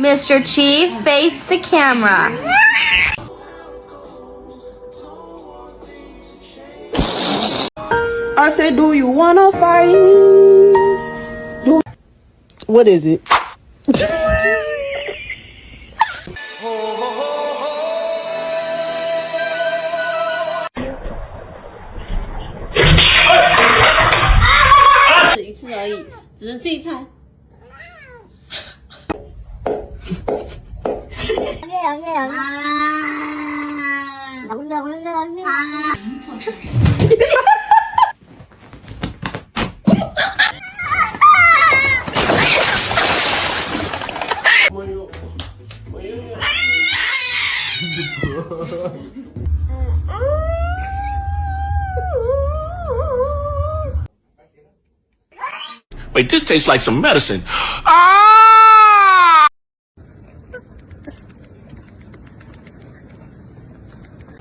Mr. Chief, face the camera. I said, do you wanna fight? What is it? Wait, this tastes like some medicine. Ah!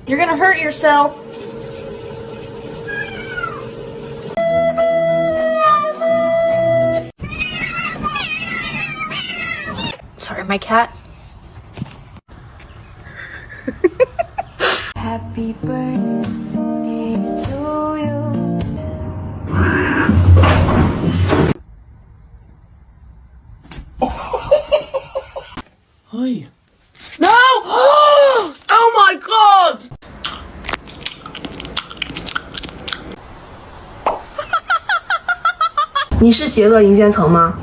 You're gonna hurt yourself. Sorry, my cat. Happy birthday to you. Hi. No! Oh my god! 你是邪恶银渐层吗？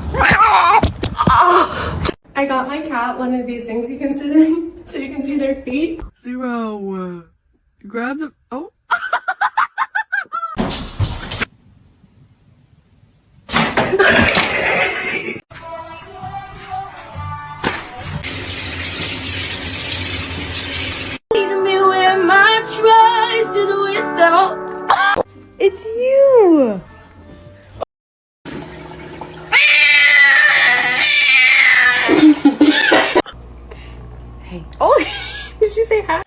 I got my cat one of these things you can sit in so you can see their feet. Zero. Grab the. Oh. It's you! Hey. Oh, did she say hi?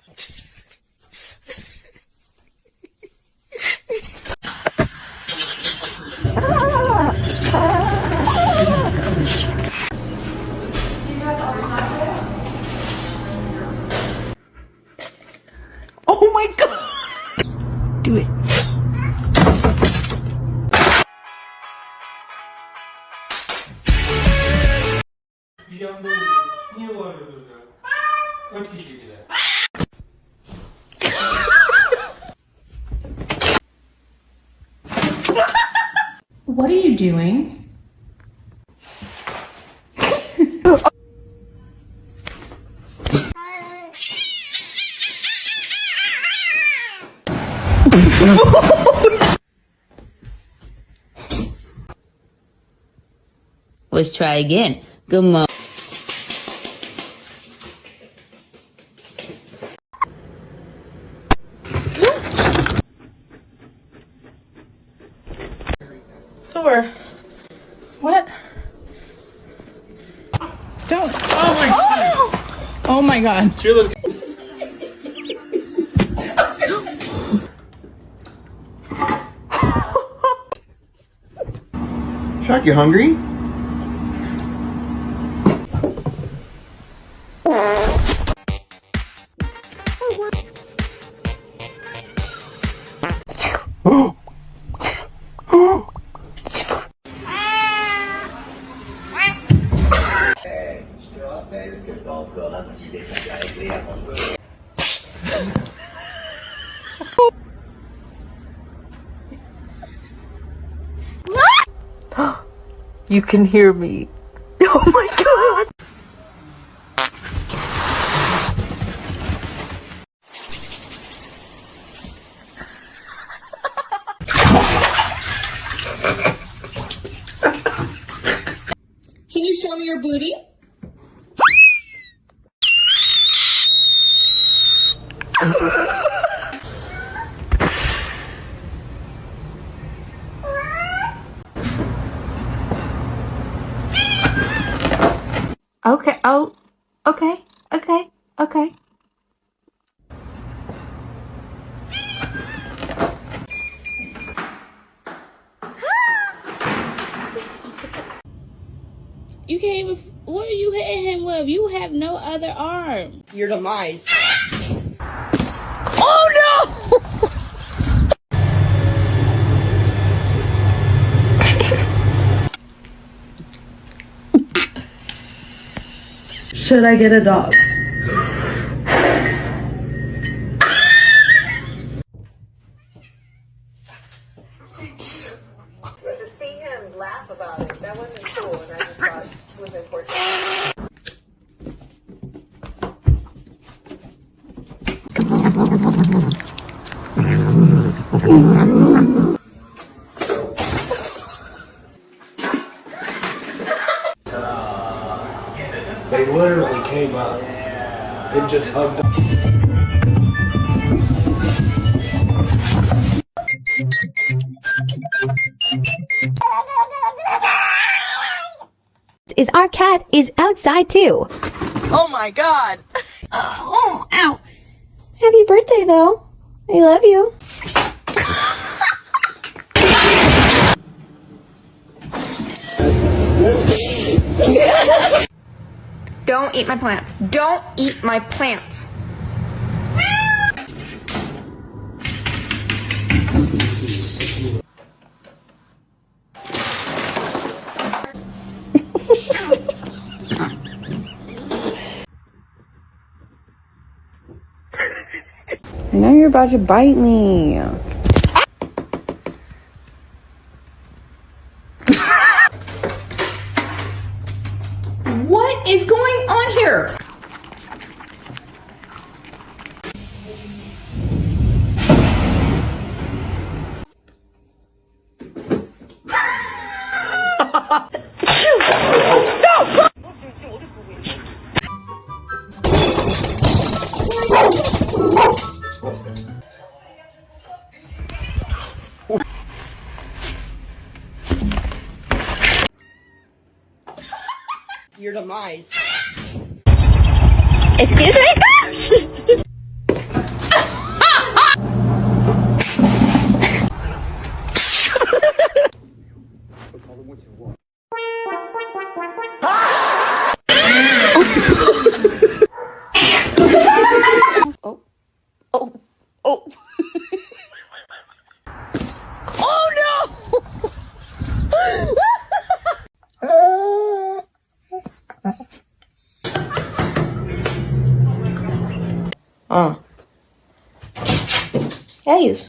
Oh my god! Do it. What are you doing? Let's try again. Good morning. Thor. What? Don't. Oh my god. Oh my god. Shark, you hungry? You can hear me. Oh my god! Can you show me your booty? Okay, oh, okay, okay, okay. You can't even. What are you hitting him with? You have no other arm. Your demise. Oh no! Should I get a dog? To see him laugh about it, that wasn't cool, and I just thought it was important. They literally came up and just hugged. Is our cat is outside too. Oh my god! Oh, ow. Happy birthday though. I love you. Don't eat my plants. Don't eat my plants. I know you're about to bite me. What is going on here? Your demise. Excuse me? Oh. Oh. Oh. Guys.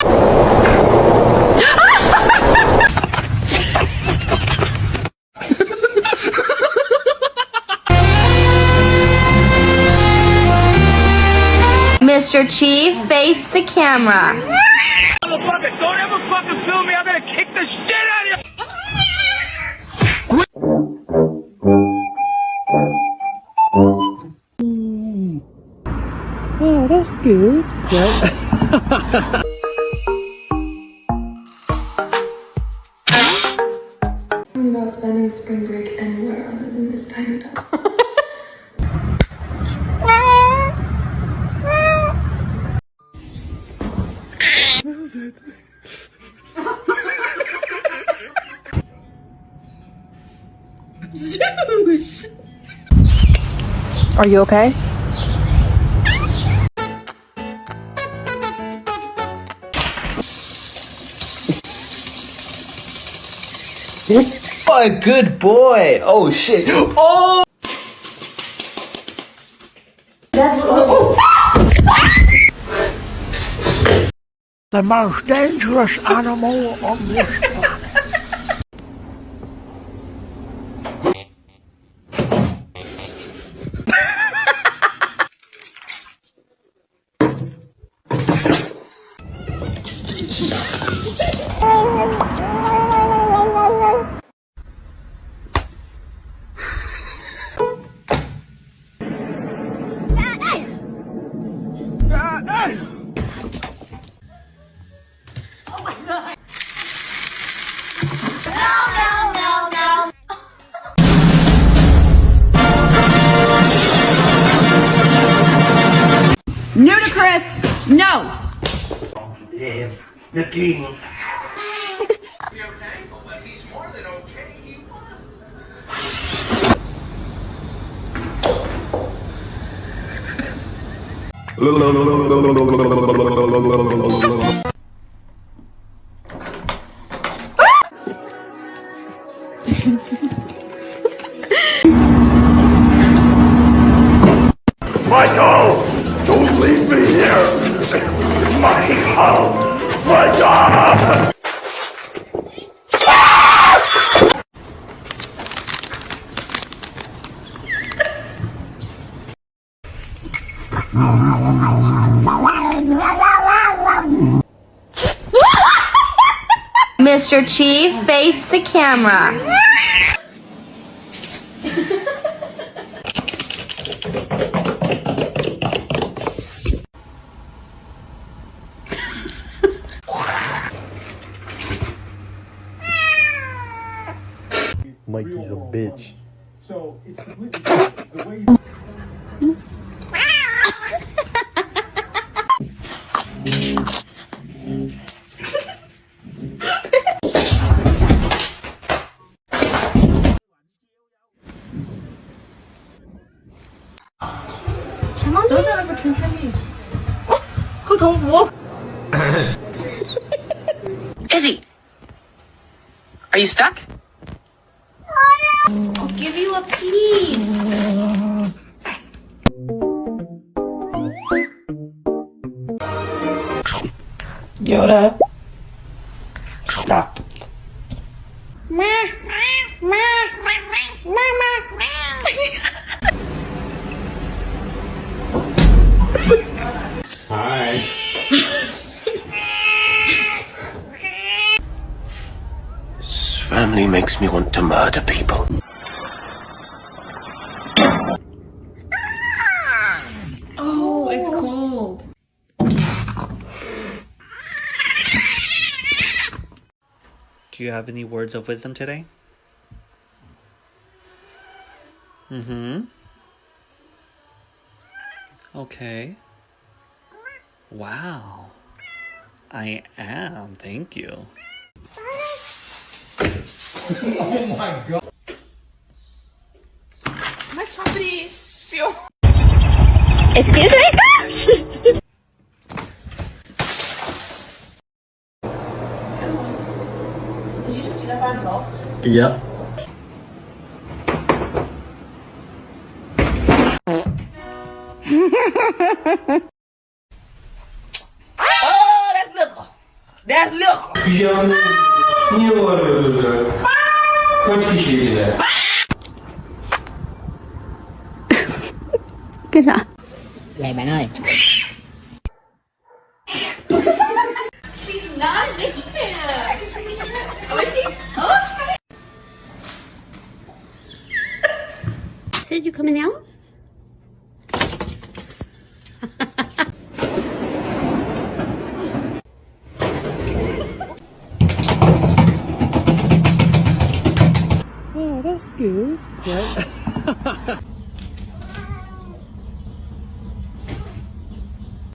Mr. Chief, face the camera. Motherfucker, don't ever fucking film me. I'm gonna kick the shit out of you. Oh, that's good. About spending spring break anywhere other than this tiny dog. Zeus! Are you okay? Oh, good boy. Oh shit. Oh. That's what. The most dangerous animal on this planet. Ludicrous! No! Live the king. Michael, don't leave me here. Michael, Michael. Mr. Chief, face the camera. Mikey's a bitch. So it's completely the way you Izzy, are you stuck? I'll give you a piece. Yoda. Stop. Hi. This family makes me want to murder people. Oh, it's cold. Do you have any words of wisdom today? Okay. Wow. I am, thank you. oh my god. Mas Fabrício! Excuse me? Did you just do that by himself? Yep. Oh, that's little. That's little. Niye bağırıyorlar? Kaç kişiydiler? Good job. Vậy bạn ơi. She's not addicted. Oh, is she? Oh, she's Said you coming out? Oh, that's good. Right?